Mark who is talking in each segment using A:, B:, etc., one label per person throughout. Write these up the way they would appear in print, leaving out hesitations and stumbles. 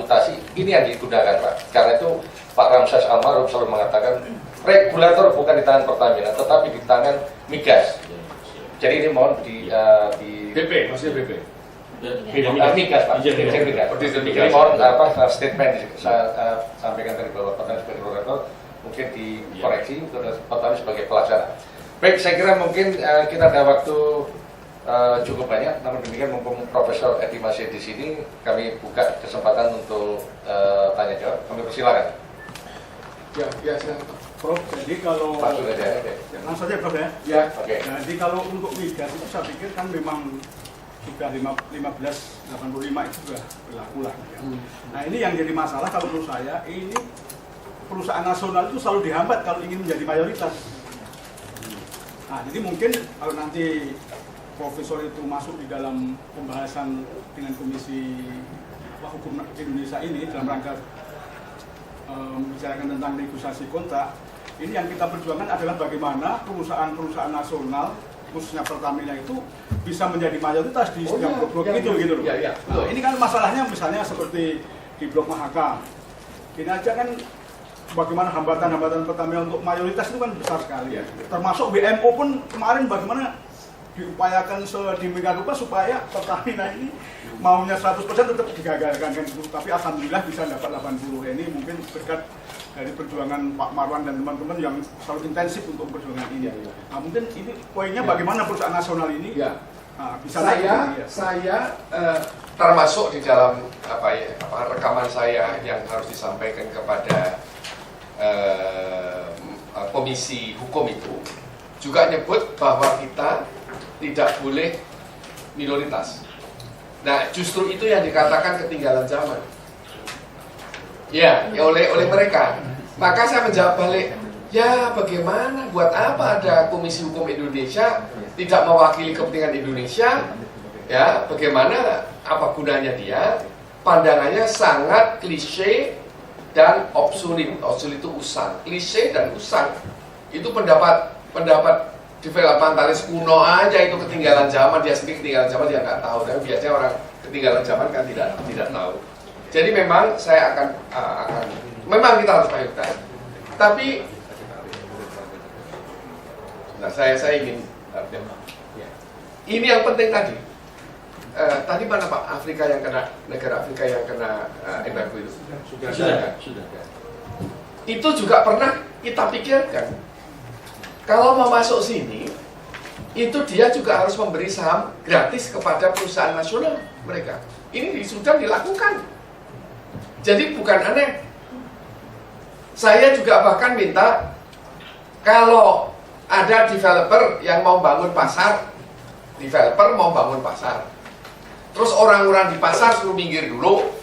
A: reputasi, ini yang digunakan Pak. Karena itu Pak Ramses Almarhum selalu mengatakan regulator bukan di tangan Pertamina, tetapi di tangan migas. Jadi ini mohon di
B: BP, maksudnya BP.
A: migas Pak. Jadi mohon statement saya sampaikan dari bahwa Pertamina sebagai regulator mungkin dikoreksi untuk Pertamina sebagai pelaksana. Baik, saya kira mungkin kita ada waktu cukup banyak, namun demikian mumpung Profesor Edi masih di sini, kami buka kesempatan untuk tanya jawab. Kami persilakan.
C: Ya, Prof. Jadi kalau
A: Langsung aja.
C: langsung saja Prof ya.
A: Ya, oke.
C: Jadi kalau untuk migas itu saya pikir kan memang sudah 1585 itu sudah berlaku lah. Ya. Nah ini yang jadi masalah kalau menurut saya, ini perusahaan nasional itu selalu dihambat kalau ingin menjadi mayoritas. Nah jadi mungkin kalau nanti Profesor itu masuk di dalam pembahasan dengan Komisi Hukum Indonesia ini dalam rangka membicarakan tentang negosiasi kontrak, ini yang kita perjuangkan adalah bagaimana perusahaan-perusahaan nasional khususnya Pertamina itu bisa menjadi mayoritas di setiap blok-blok itu gitu loh. Nah, ini kan masalahnya misalnya seperti di Blok Mahakam. Ini aja kan bagaimana hambatan-hambatan Pertamina untuk mayoritas itu kan besar sekali. Termasuk BMO pun kemarin bagaimana diupayakan sedemikian rupa supaya Pertamina ini maunya 100% tetap digagalkan kan itu. Tapi alhamdulillah bisa dapat 80. Ini mungkin berkat dari perjuangan Pak Marwan dan teman-teman yang selalu intensif untuk perjuangan ini. Nah, mungkin ini poinnya bagaimana perusahaan nasional ini bisa
B: Saya termasuk di dalam rekaman saya yang harus disampaikan kepada Komisi Hukum itu juga nyebut bahwa kita tidak boleh minoritas. Nah, justru itu yang dikatakan ketinggalan zaman. Ya, oleh mereka. Maka saya menjawab balik, ya bagaimana, buat apa ada Komisi Hukum Indonesia tidak mewakili kepentingan Indonesia? Ya, bagaimana, apa gunanya dia? Pandangannya sangat klise dan obsolet. Obsolet itu usang. Klise dan usang. Itu pendapat developantalis kuno aja, itu ketinggalan zaman. Dia sendiri ketinggalan zaman, dia nggak tahu. Dan biasanya orang ketinggalan zaman kan tidak tahu. Jadi memang saya akan memang kita harus mayoritas. Tapi saya ingin ini yang penting tadi. Tadi mana Pak Afrika yang kena, negara Afrika yang kena embargo itu? Sudah. Itu juga pernah kita pikirkan. Kalau mau masuk sini, itu dia juga harus memberi saham gratis kepada perusahaan nasional mereka. Ini sudah dilakukan. Jadi bukan aneh. Saya juga bahkan minta kalau ada developer yang mau bangun pasar, terus orang-orang di pasar suruh minggir dulu.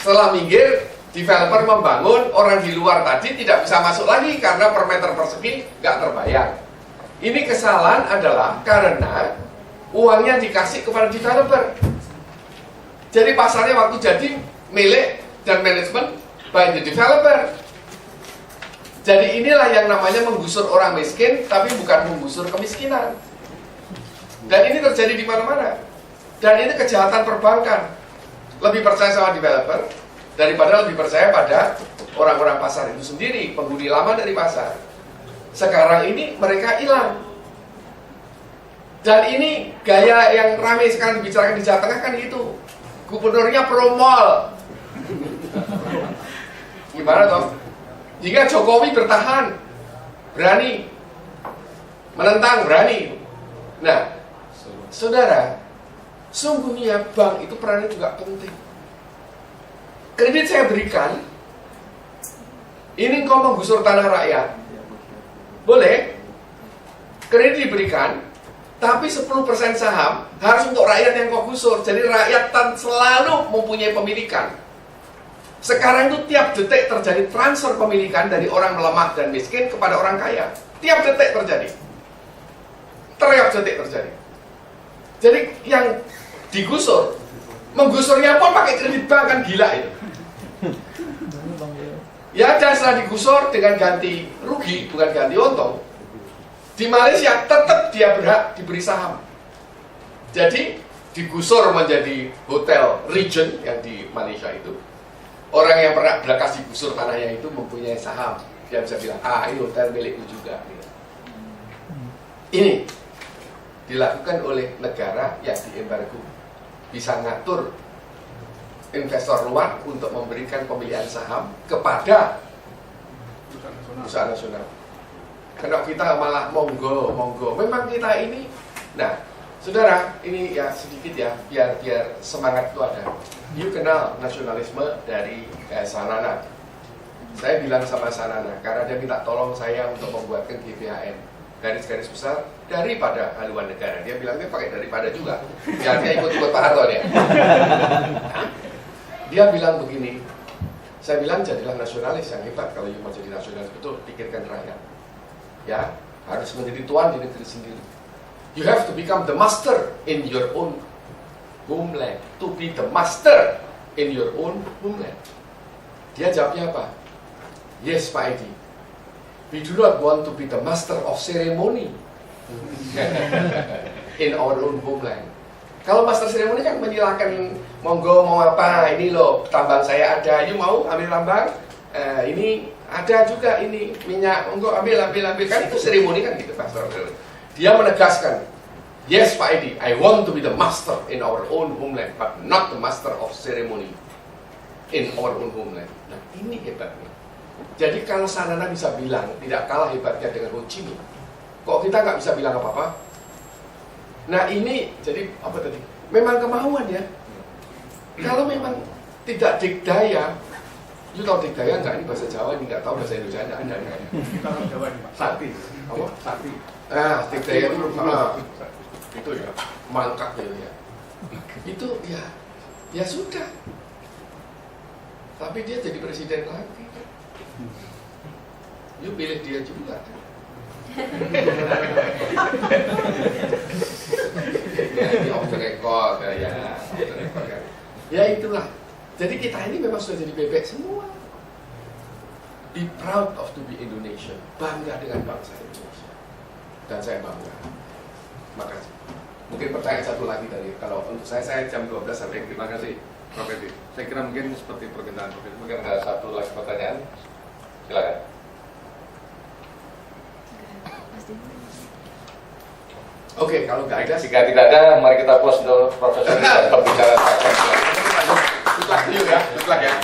B: Setelah minggir, developer membangun, orang di luar tadi tidak bisa masuk lagi karena per meter persegi nggak terbayar. Ini kesalahan adalah karena uangnya dikasih kepada developer. Jadi pasarnya waktu jadi milik dan manajemen by the developer. Jadi inilah yang namanya menggusur orang miskin, tapi bukan menggusur kemiskinan. Dan ini terjadi di mana-mana. Dan ini kejahatan perbankan. Lebih percaya sama developer daripada lebih percaya pada orang-orang pasar itu sendiri, penghuni lama dari pasar. Sekarang ini mereka hilang. Dan ini gaya yang ramai sekarang dibicarakan di Jawa Tengah kan gitu. Gubernurnya pro mall. Gimana toh? Jika Jokowi bertahan, berani menentang, berani. Nah, saudara, sungguhnya bank itu perannya juga penting. Kredit saya berikan, ini kau menggusur tanah rakyat, boleh? Kredit diberikan, tapi 10% saham harus untuk rakyat yang kau gusur. Jadi rakyat selalu mempunyai pemilikan. Sekarang itu tiap detik terjadi transfer pemilikan dari orang melemah dan miskin kepada orang kaya. Tiap detik terjadi. Jadi yang digusur, menggusurnya pun pakai kredit bank, kan gila itu. Ya, dan setelah digusur dengan ganti rugi, bukan ganti untung. Di Malaysia tetap dia berhak diberi saham. Jadi digusur menjadi hotel Regent yang di Malaysia itu. Orang yang pernah bekas digusur tanahnya itu mempunyai saham. Dia bisa bilang, ini hotel milikku juga. Ini dilakukan oleh negara yang diembargo. Bisa ngatur investor luar untuk memberikan pemilihan saham kepada perusahaan nasional. Kalau kita malah monggo. Memang kita ini, nah, saudara, ini ya sedikit ya, biar semangat itu ada. You kenal nasionalisme dari Sanana. Saya bilang sama Sanana, karena dia minta tolong saya untuk membuatkan GBHN, garis-garis besar daripada haluan negara. Dia bilangnya pakai daripada juga. Ya, dia ikut-ikut Pak Harto ya. Dia bilang begini, saya bilang jadilah nasionalis yang hebat. Kalau you mau jadi nasionalis betul, pikirkan rakyat. Ya, harus menjadi tuan di negeri sendiri. You have to become the master in your own homeland. To be the master in your own homeland. Dia jawabnya apa? Yes, Pak Edi. We do not want to be the master of ceremony in our own homeland. Kalau master ceremony kan menyilakan, monggo mau apa, ini loh tambang saya ada, you mau ambil tambang, ini ada juga ini minyak, monggo ambil kan itu seremoni kan gitu Pak. Dia menegaskan, yes Pak Edi, I want to be the master in our own homeland, but not the master of ceremony in our own homeland. Nah ini hebatnya. Jadi kalau Sanana bisa bilang tidak kalah hebatnya dengan Ho Chi Minh, kok kita nggak bisa bilang apa-apa? Nah ini jadi apa tadi? Memang kemauan ya. Kalau memang tidak dikdaya, you tahu dikdaya nggak? Ini bahasa Jawa, ini nggak tahu bahasa Indonesia ada.
C: Kita tahu Jawa ini Pak. Sakti.
B: Apa?
C: Sakti.
B: Dikdaya itu ya, mangkak ya. Itu ya sudah. Tapi dia jadi presiden lagi. You pilih dia juga. Ya, off the record ya. Ya itulah. Jadi kita ini memang sudah jadi bebek semua. Be proud of to be Indonesian. Bangga dengan bangsa Indonesia. Dan saya bangga. Makasih. Mungkin pertanyaan satu lagi dari, kalau untuk saya jam 12 sampai.
A: Terima kasih Prof. Edi. Saya kira mungkin seperti permintaan Prof. Edi. Mungkin ada satu lagi pertanyaan. Silakan.
B: Oke, kalau nggak ada,
A: Jika tidak ada, mari kita close untuk Profesor Edi dan pembicara.
B: good luck to you ya, good luck ya.